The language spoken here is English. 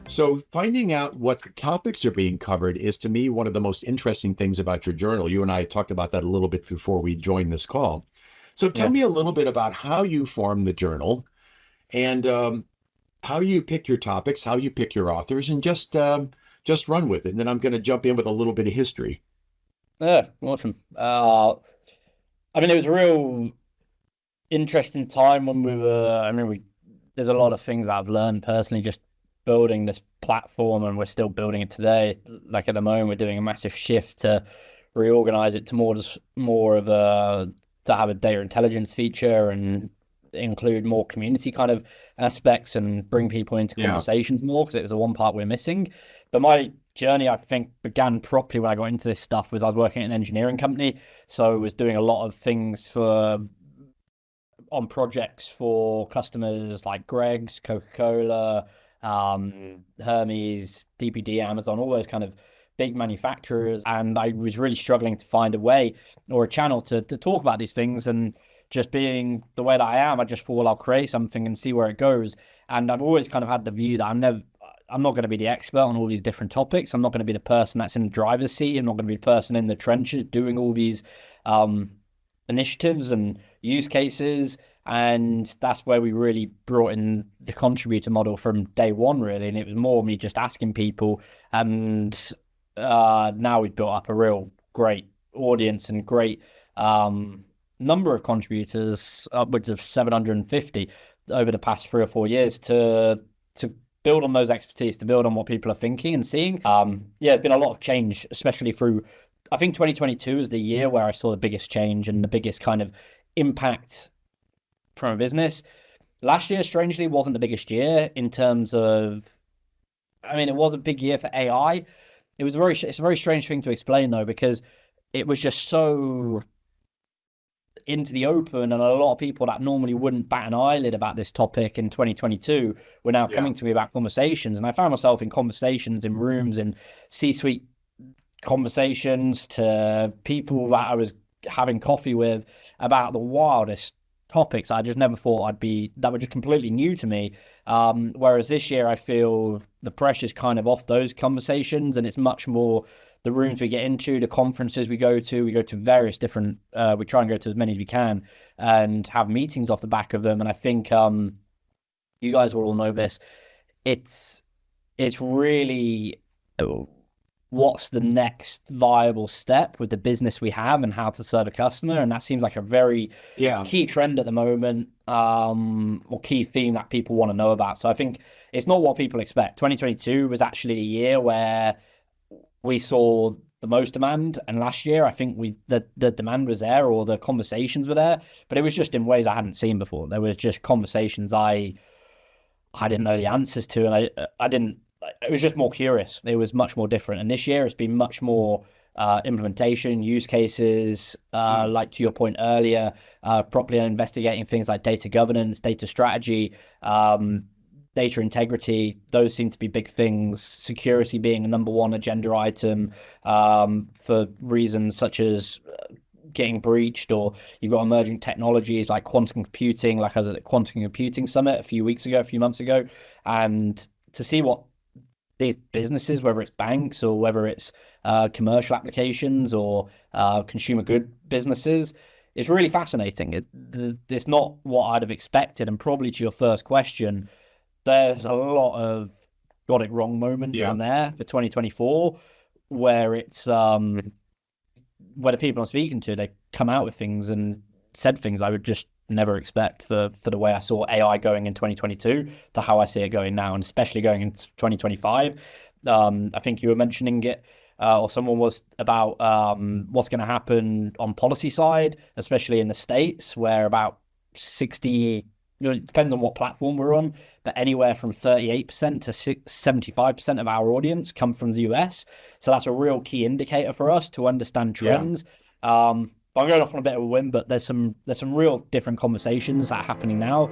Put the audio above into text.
So finding out what the topics are being covered is to me one of the most interesting things about your journal. You and I talked about that a little bit before we joined this call. So tell Yeah. me a little bit about how you form the journal and how you pick your topics, how you pick your authors, and just run with it. And then I'm going to jump in with a little bit of history. Yeah, awesome. I mean, it was a real interesting time when there's a lot of things that I've learned personally just building this platform, and we're still building it today. Like at the moment, we're doing a massive shift to reorganize it to more of a to have a data intelligence feature and include more community kind of aspects and bring people into Yeah. conversations more because it was the one part we're missing. But my journey, I think, began properly when I got into this stuff was I was working at an engineering company. So I was doing a lot of things for on projects for customers like Greg's, Coca-Cola, Hermes, DPD, Amazon, all those kind of big manufacturers. And I was really struggling to find a way or a channel to talk about these things. And just being the way that I am, I just thought, well, I'll create something and see where it goes. And I've always kind of had the view that I'm not going to be the expert on all these different topics. I'm not going to be the person that's in the driver's seat. I'm not going to be the person in the trenches doing all these um, initiatives and use cases. And that's where we really brought in the contributor model from day one, really. And it was more me just asking people. And now we've built up a real great audience and great number of contributors, upwards of 750 over the past 3 or 4 years to build on those expertise, to build on what people are thinking and seeing. Yeah, there's been a lot of change, especially through, I think 2022 is the year where I saw the biggest change and the biggest kind of impact from a business. Last year, strangely, wasn't the biggest year in terms of, I mean, it was a big year for AI. It's a very strange thing to explain though, because it was just so into the open, and a lot of people that normally wouldn't bat an eyelid about this topic in 2022 were now Yeah. coming to me about conversations. And I found myself in conversations in rooms in C-suite conversations to people that I was having coffee with about the wildest topics I just never thought that were just completely new to me. Whereas this year, I feel the pressure's kind of off those conversations, and it's much more the rooms we get into, the conferences we go to. We go to various different, we try and go to as many as we can and have meetings off the back of them. And I think you guys will all know this. It's it's really what's the next viable step with the business we have and how to serve a customer. And that seems like a very Yeah. key trend at the moment, or key theme that people want to know about. So I think it's not what people expect. 2022 was actually a year where we saw the most demand, and last year I think the demand was there, or the conversations were there, but it was just in ways I hadn't seen before. There was just conversations I didn't know the answers to, and I didn't. It was just more curious. It was much more different. And this year it's been much more implementation, use cases, Mm. like to your point earlier, properly investigating things like data governance, data strategy, data integrity. Those seem to be big things. Security being a number one agenda item, for reasons such as getting breached, or you've got emerging technologies like quantum computing. Like I was at the quantum computing summit a few months ago, and to see what these businesses, whether it's banks or whether it's commercial applications or consumer good businesses, it's really fascinating. It's not what I'd have expected. And probably to your first question, there's a lot of got it wrong moments Yeah. in there for 2024 where it's where the people I'm speaking to, they come out with things and said things I would just never expect for the way I saw AI going in 2022 to how I see it going now, and especially going into 2025. I think you were mentioning it, or someone was about what's going to happen on policy side, especially in the States, where about 60, it depends on what platform we're on, but anywhere from 38% to 75% of our audience come from the US. So that's a real key indicator for us to understand Yeah. trends. But I'm going off on a bit of a whim, but there's some real different conversations that are happening now.